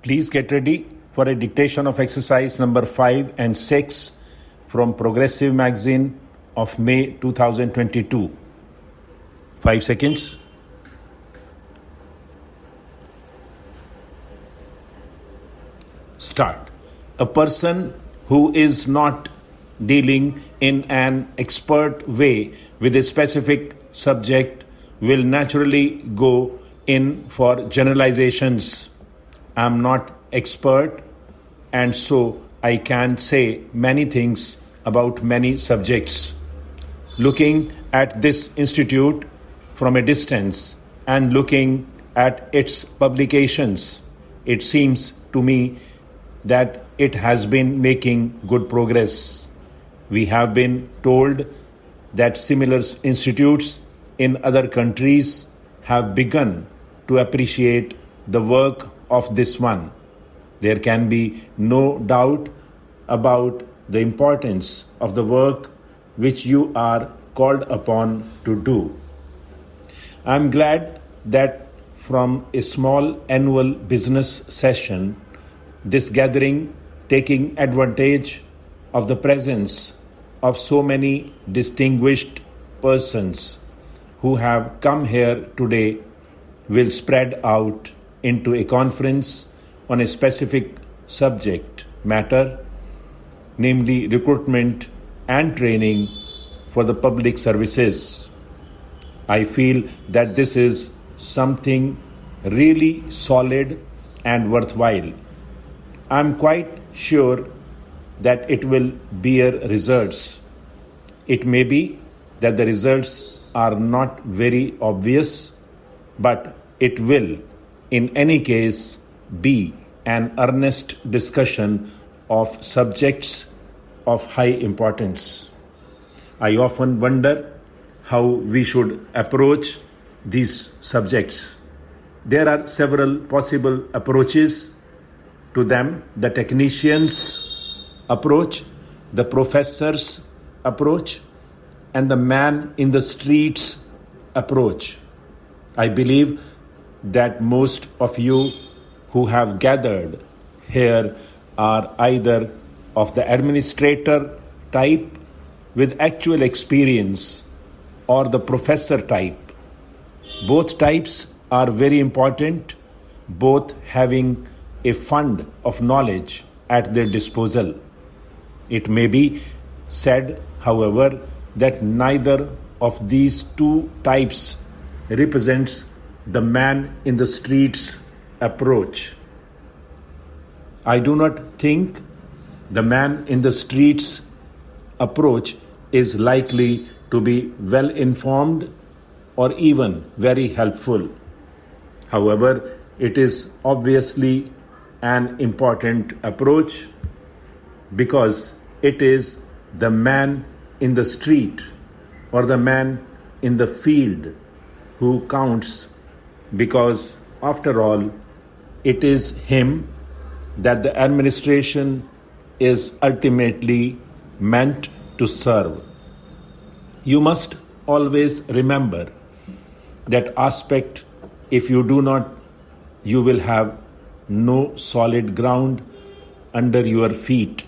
Please get ready for a dictation of exercise number 5 and 6 from Progressive Magazine of May 2022. 5 seconds. Start. A person who is not dealing in an expert way with a specific subject will naturally go in for generalizations. I am not expert, and so I can say many things about many subjects. Looking at this institute from a distance and looking at its publications, it seems to me that it has been making good progress. We have been told that similar institutes in other countries have begun to appreciate the work of this one. There can be no doubt about the importance of the work which you are called upon to do. I am glad that from a small annual business session, this gathering, taking advantage of the presence of so many distinguished persons who have come here today, will spread out into a conference on a specific subject matter, namely recruitment and training for the public services. I feel that this is something really solid and worthwhile. I am quite sure that it will bear results. It may be that the results are not very obvious, but it will, in any case, be an earnest discussion of subjects of high importance. I often wonder how we should approach these subjects. There are several possible approaches to them: the technician's approach, the professor's approach, and the man in the street's approach. I believe that most of you who have gathered here are either of the administrator type with actual experience or the professor type. Both types are very important, both having a fund of knowledge at their disposal. It may be said, however, that neither of these two types represents the man in the street's approach. I do not think the man in the street's approach is likely to be well informed or even very helpful. However, it is obviously an important approach because it is the man in the street or the man in the field who counts, because after all, it is him that the administration is ultimately meant to serve. You must always remember that aspect. If you do not, you will have no solid ground under your feet.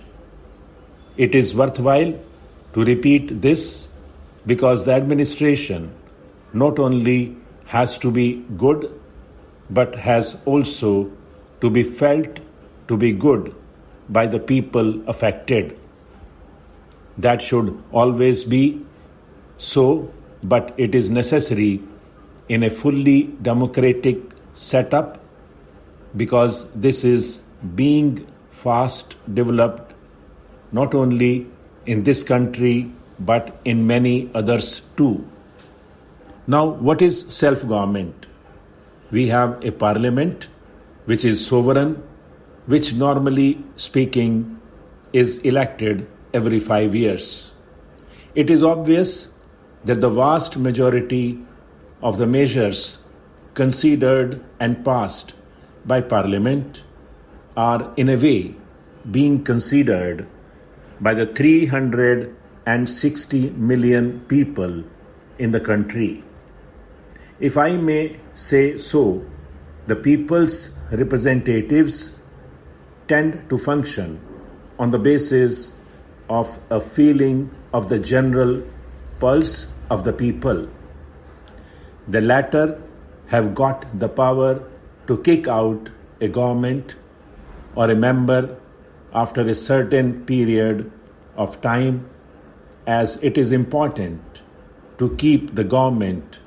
It is worthwhile to repeat this because the administration not only has to be good, but has also to be felt to be good by the people affected. That should always be so, but it is necessary in a fully democratic setup because this is being fast developed not only in this country but in many others too. Now, what is self-government? We have a parliament which is sovereign, which normally speaking is elected every 5 years. It is obvious that the vast majority of the measures considered and passed by Parliament are in a way being considered by the 360 million people in the country. If I may say so, the people's representatives tend to function on the basis of a feeling of the general pulse of the people. The latter have got the power to kick out a government or a member after a certain period of time, as it is important to keep the government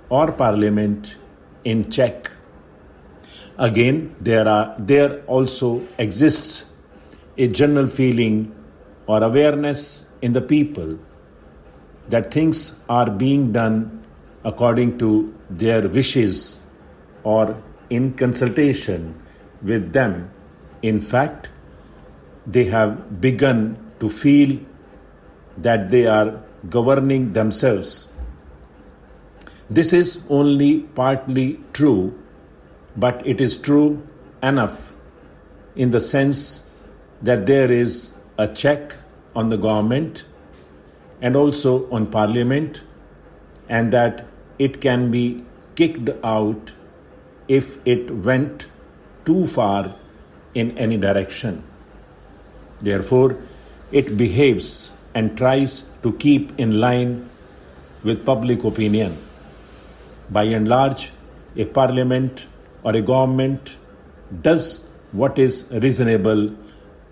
or parliament in check. Again, there also exists a general feeling or awareness in the people that things are being done according to their wishes or in consultation with them. In fact, they have begun to feel that they are governing themselves. This is only partly true, but it is true enough in the sense that there is a check on the government and also on parliament, and that it can be kicked out if it went too far in any direction. Therefore, it behaves and tries to keep in line with public opinion. By and large, a parliament or a government does what is reasonable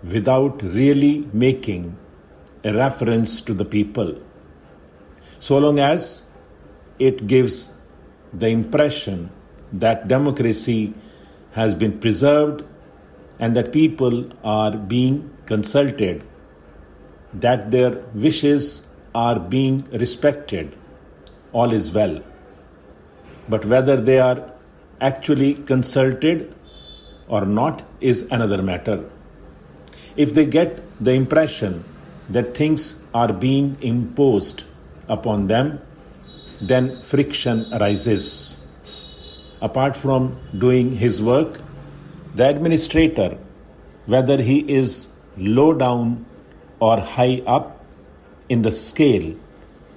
without really making a reference to the people, so long as it gives the impression that democracy has been preserved and that people are being consulted, that their wishes are being respected, all is well. But whether they are actually consulted or not is another matter. If they get the impression that things are being imposed upon them, then friction arises. Apart from doing his work, the administrator, whether he is low down or high up in the scale,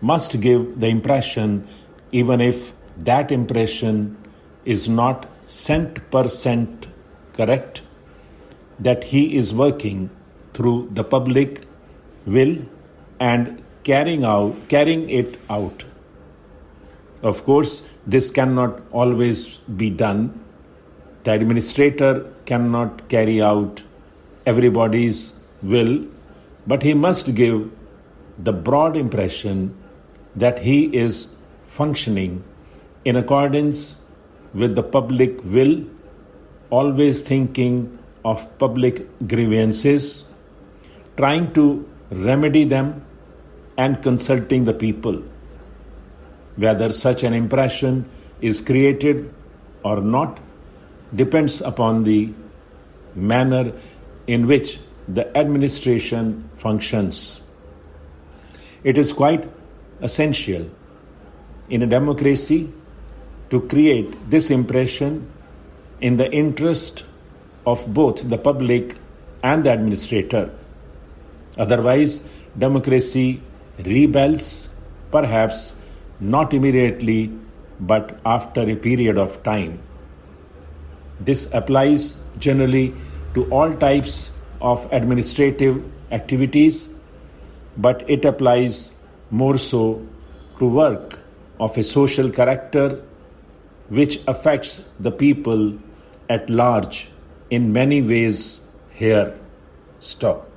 must give the impression, even if that impression is not cent% correct, that he is working through the public will and carrying it out. Of course, this cannot always be done. The administrator cannot carry out everybody's will, but he must give the broad impression that he is functioning in accordance with the public will, always thinking of public grievances, trying to remedy them, and consulting the people. Whether such an impression is created or not depends upon the manner in which the administration functions. It is quite essential in a democracy to create this impression in the interest of both the public and the administrator. Otherwise, democracy rebels, perhaps not immediately, but after a period of time. This applies generally to all types of administrative activities, but it applies more so to work of a social character which affects the people at large in many ways. Here, stop.